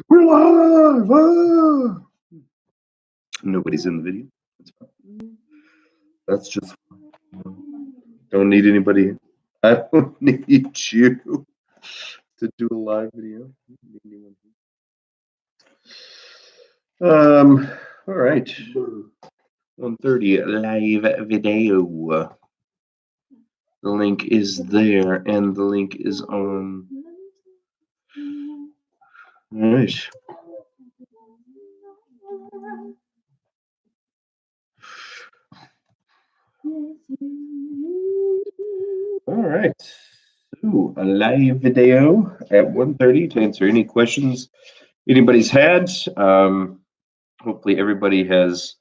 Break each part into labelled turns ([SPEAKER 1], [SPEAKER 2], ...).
[SPEAKER 1] We're live! Ah! Nobody's in the video. That's fine. That's just fine. Don't need anybody. I don't need you to do a live video. All right. 1:30 live video. The link is there, and the link is on. All right. All right. So a live video at 1:30 to answer any questions anybody's had. Hopefully everybody has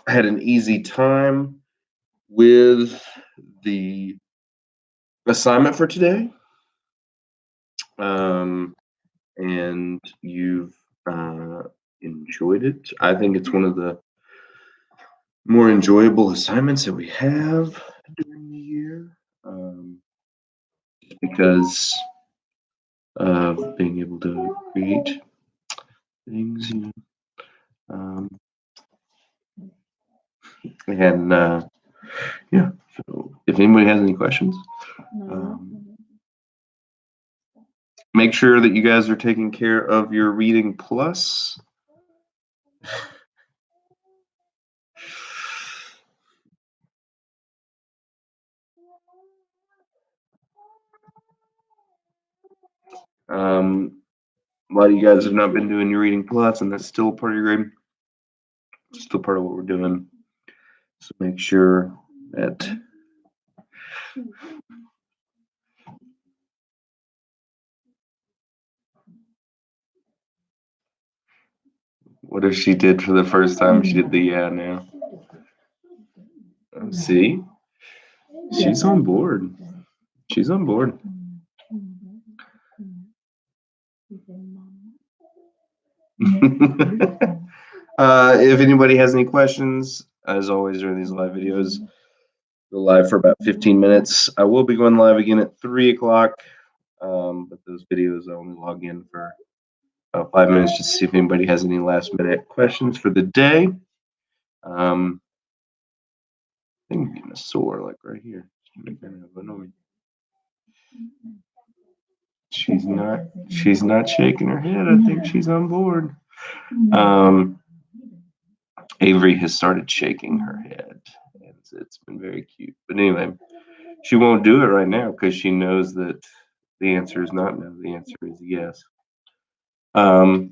[SPEAKER 1] had an easy time with the assignment for today. And you've enjoyed it. I think it's one of the more enjoyable assignments that we have during the year, because of being able to create things, and yeah. So if anybody has any questions, make sure that you guys are taking care of your reading plus. A lot of you guys have not been doing your reading plus, and that's still part of your grade. Still part of what we're doing. So make sure that what if she did for the first time? She did the yeah now. See, she's on board. She's on board. If anybody has any questions, as always during these live videos, go live for about 15 minutes. I will be going live again at 3 o'clock, but those videos I only log in for about 5 minutes just to see if anybody has any last minute questions for the day. I think I'm getting a sore like right here. She's not shaking her head. I think she's on board. Avery has started shaking her head. It's been very cute. But anyway, she won't do it right now because she knows that the answer is not no. The answer is yes. But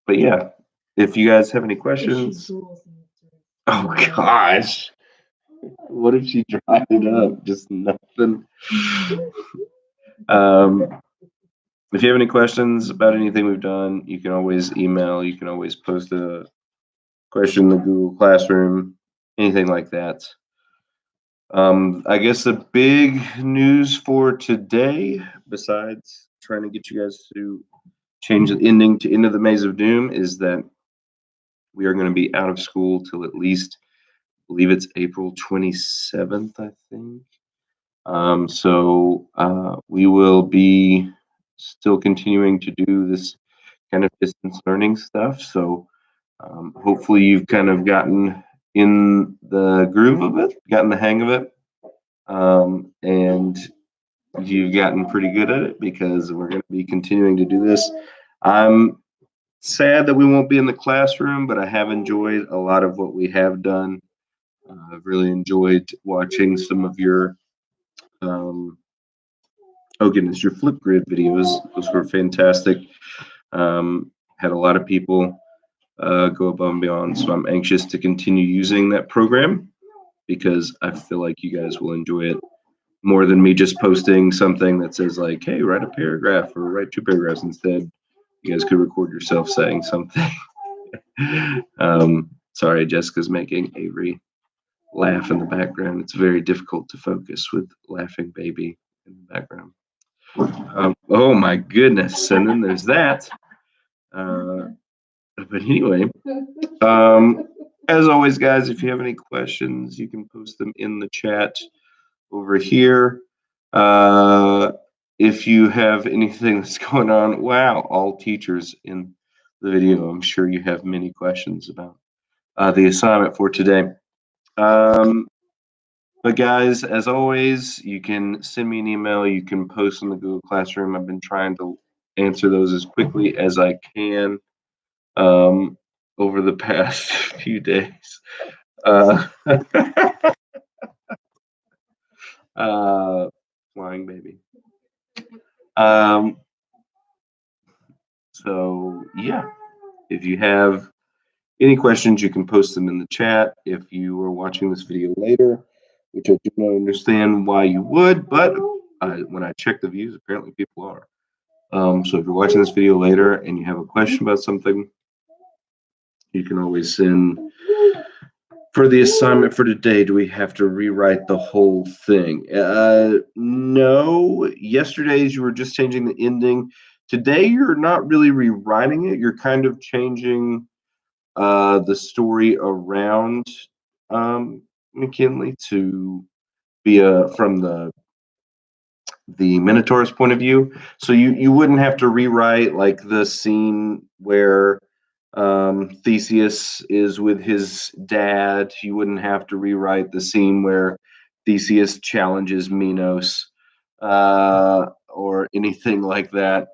[SPEAKER 1] yeah, if you guys have any questions. Oh gosh. What if she dried it up? Just nothing. If you have any questions about anything we've done, you can always email. You can always post a question in the Google Classroom, anything like that. I guess the big news for today, besides trying to get you guys to change the ending to End of the Maze of Doom, is that we are going to be out of school till at least, I believe it's April 27th, I think. So we will be still continuing to do this kind of distance learning stuff. So hopefully you've kind of gotten in the groove of it, gotten the hang of it, and you've gotten pretty good at it because we're going to be continuing to do this. I'm sad that we won't be in the classroom, but I have enjoyed a lot of what we have done. I've really enjoyed watching some of your oh goodness, your Flipgrid videos. Those were fantastic. Had a lot of people go above and beyond. So I'm anxious to continue using that program because I feel like you guys will enjoy it more than me just posting something that says like, hey, write a paragraph or write 2 paragraphs instead. You guys could record yourself saying something. Sorry, Jessica's making Avery laugh in the background. It's very difficult to focus with laughing baby in the background. Oh my goodness. And then there's that. But anyway, as always, guys, if you have any questions, you can post them in the chat over here. if you have anything that's going on, wow, all teachers in the video, I'm sure you have many questions about the assignment for today. Um, but guys, as always, you can send me an email. You can post in the Google Classroom. I've been trying to answer those as quickly as I can um, over the past few days. Uh, flying baby. Um, so yeah, if you have any questions, you can post them in the chat. If you are watching this video later, which I do not understand why you would, but when I check the views, apparently people are. So if you're watching this video later and you have a question about something, you can always send. For the assignment for today, do we have to rewrite the whole thing? No. Yesterday's you were just changing the ending. Today you're not really rewriting it. You're kind of changing the story around McKinley to be from the Minotaur's point of view. So you wouldn't have to rewrite like the scene where Theseus is with his dad. You wouldn't have to rewrite the scene where Theseus challenges Minos or anything like that.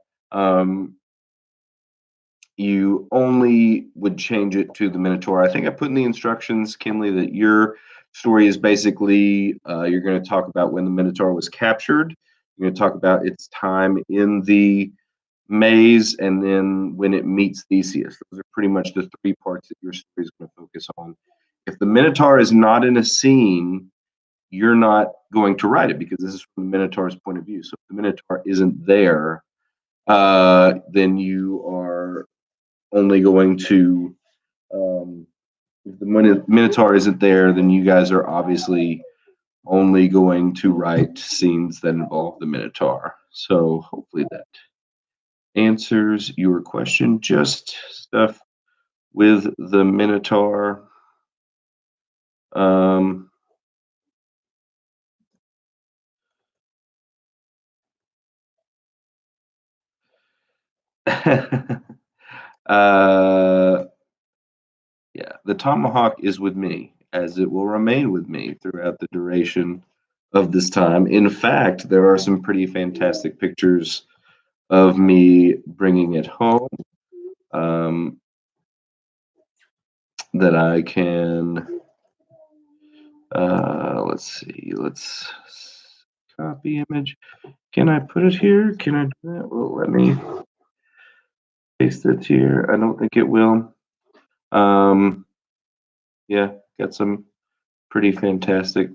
[SPEAKER 1] You only would change it to the Minotaur. I think I put in the instructions, Kinley, that your story is basically you're going to talk about when the Minotaur was captured. You're going to talk about its time in the maze and then when it meets Theseus. Those are pretty much the three parts that your story is going to focus on. If the Minotaur is not in a scene, you're not going to write it because this is from the Minotaur's point of view. So if the Minotaur isn't there, then you are only going to if the Minotaur isn't there, then you guys are obviously only going to write scenes that involve the Minotaur. So hopefully that answers your question. Just stuff with the Minotaur. Um, uh, yeah, the tomahawk is with me, as it will remain with me throughout the duration of this time. In fact, there are some pretty fantastic pictures of me bringing it home that I can. Let's see. Let's copy image. Can I put it here? Can I do that? Well, let me paste it here. I don't think it will. Yeah, got some pretty fantastic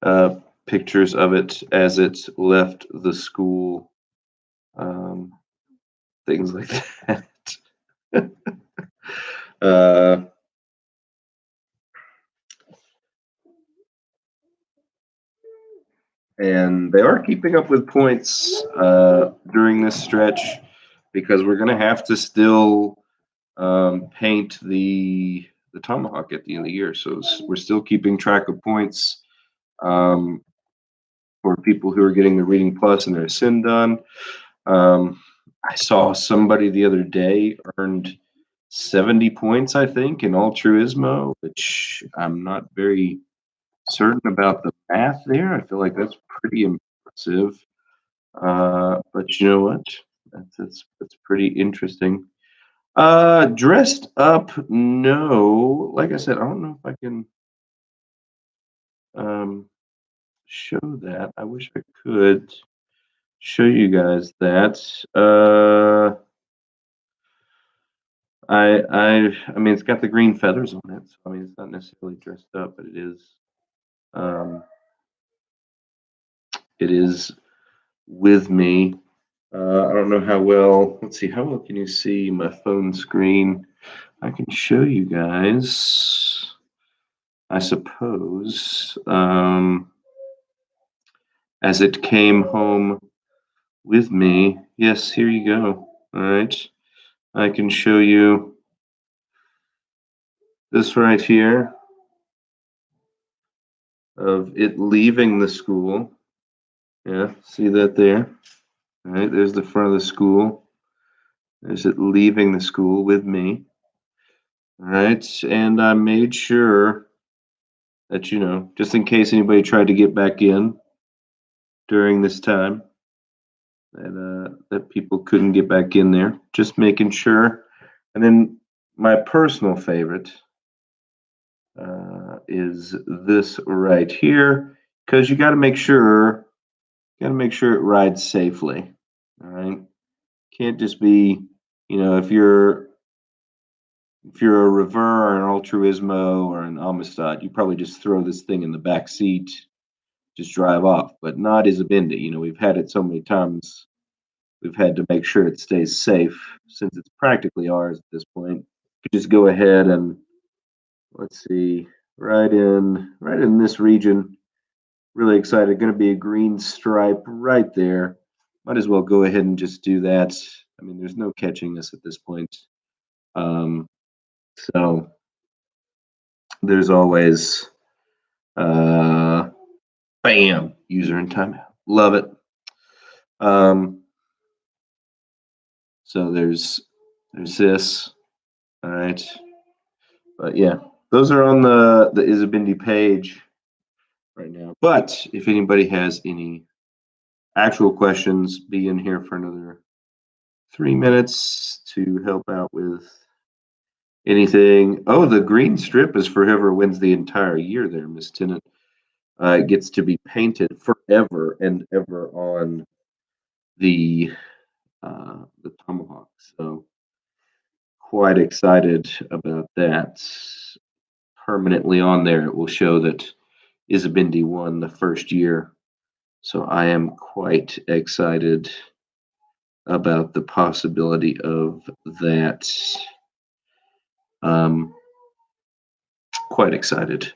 [SPEAKER 1] uh, pictures of it as it left the school. Um, things like that. uh, and they are keeping up with points during this stretch because we're going to have to still paint the tomahawk at the end of the year. So we're still keeping track of points um, for people who are getting the Reading Plus and their Sin done. I saw somebody the other day earned 70 points, I think, in altruismo, which I'm not very certain about the math there. I feel like that's pretty impressive. But you know what? That's pretty interesting. Dressed up, no. Like I said, I don't know if I can um, show that. I wish I could show you guys that. I mean, it's got the green feathers on it. So I mean, it's not necessarily dressed up, but um, it is with me. I don't know how well. Let's see. How well can you see my phone screen? I can show you guys. I suppose as it came home with me. Yes, here you go. All right. I can show you this right here of it leaving the school. Yeah, see that there? All right, there's the front of the school. There's it leaving the school with me. All right, and I made sure that, just in case anybody tried to get back in during this time, that people couldn't get back in there. Just making sure. And then my personal favorite is this right here, because you got to make sure it rides safely. All right, can't just be, if you're a Rever or an Altruismo or an Amistad, you probably just throw this thing in the back seat, just drive off. But not Isabindi. We've had it so many times. We've had to make sure it stays safe since it's practically ours at this point. You just go ahead and let's see, right in this region. Really excited. Going to be a green stripe right there. Might as well go ahead and just do that. I mean, there's no catching this at this point. Um, so there's always, uh, bam, user in timeout. Love it. Um, so there's this. All right. But yeah, those are on the Isabindi page right now. But if anybody has any actual questions, be in here for another 3 minutes to help out with anything. Oh, the green strip is for whoever wins the entire year there, Miss Tennant. It gets to be painted forever and ever on the tomahawk. So quite excited about that. Permanently on there, it will show that Isabindi won the first year. So I am quite excited about the possibility of that. Um, quite excited.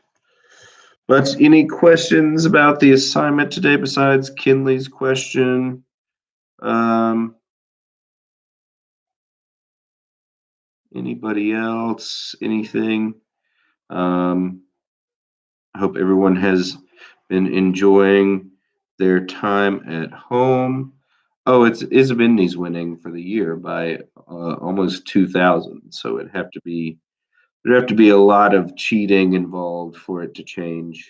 [SPEAKER 1] But any questions about the assignment today besides Kinley's question? Um, Anybody else? Anything? I hope everyone has been enjoying their time at home. Oh, it's Isabindi's winning for the year by almost 2,000. So there'd have to be a lot of cheating involved for it to change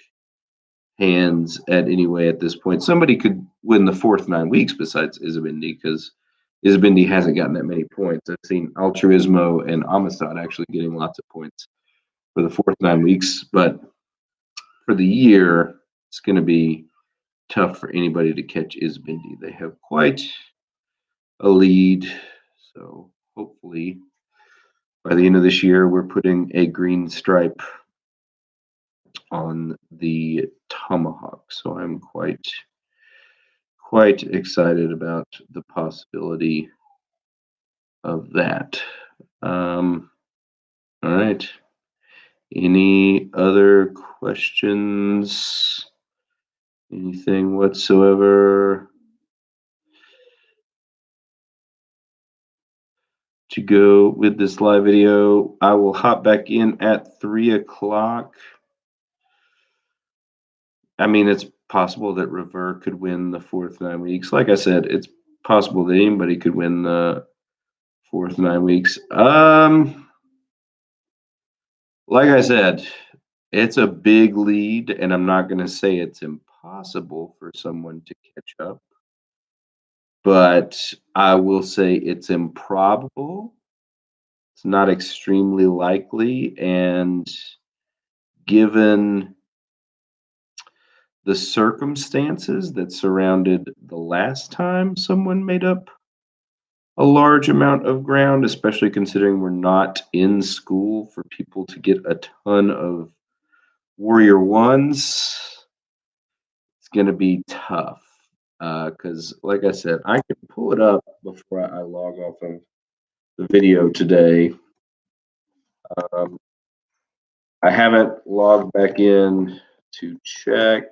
[SPEAKER 1] hands at any way at this point. Somebody could win the fourth 9 weeks besides Isabindi because Isabindi hasn't gotten that many points. I've seen Altruismo and Amistad actually getting lots of points for the fourth 9 weeks, but for the year, it's going to be tough for anybody to catch Isbindi. They have quite a lead. So hopefully by the end of this year, we're putting a green stripe on the tomahawk. So I'm quite excited about the possibility of that. All right. Any other questions? Anything whatsoever to go with this live video? I will hop back in at 3 o'clock. I mean, it's possible that Rever could win the fourth 9 weeks. Like I said, it's possible that anybody could win the fourth 9 weeks. Like I said, it's a big lead, and I'm not going to say it's impossible for someone to catch up, but I will say it's improbable. It's not extremely likely, and given the circumstances that surrounded the last time someone made up a large amount of ground, especially considering we're not in school for people to get a ton of Warrior Ones, it's going to be tough. Because, like I said, I can pull it up before I log off of the video today. Um, I haven't logged back in to check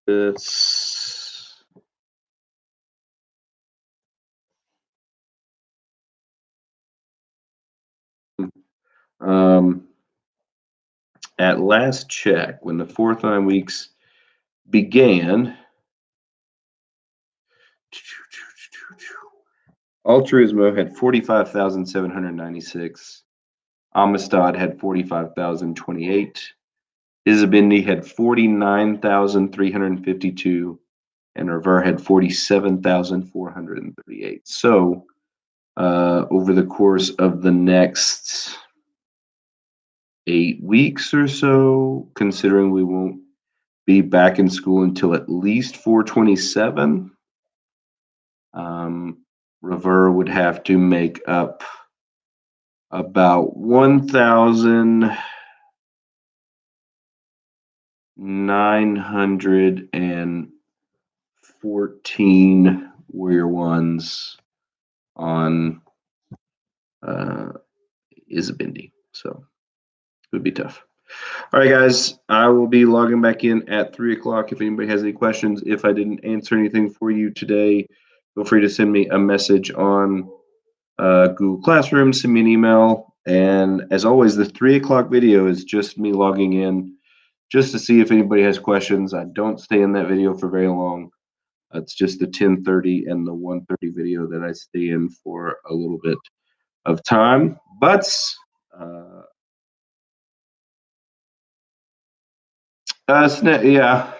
[SPEAKER 1] this. Um, at last check, when the fourth 9 weeks began, Altruismo had 45,796. Amistad had 45,028. Isabindi had 49,352. And Revere had 47,438. So over the course of the next 8 weeks or so, considering we won't be back in school until at least 4/27, Revere would have to make up about 1,914 Warrior Ones on Isabindi. So it would be tough. All right, guys, I will be logging back in at 3 o'clock. If anybody has any questions, if I didn't answer anything for you today, feel free to send me a message on Google Classroom, send me an email. And as always, the 3 o'clock video is just me logging in just to see if anybody has questions. I don't stay in that video for very long. It's just the 10:30 and the 1:30 video that I stay in for a little bit of time. But yeah,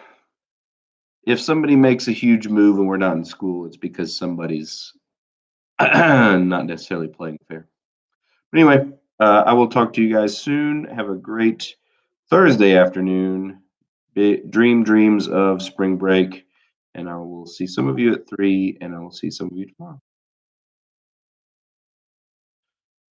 [SPEAKER 1] if somebody makes a huge move and we're not in school, it's because somebody's not necessarily playing fair. But anyway, I will talk to you guys soon. Have a great Thursday afternoon. Dream dreams of spring break. And I will see some of you at 3, and I will see some of you tomorrow.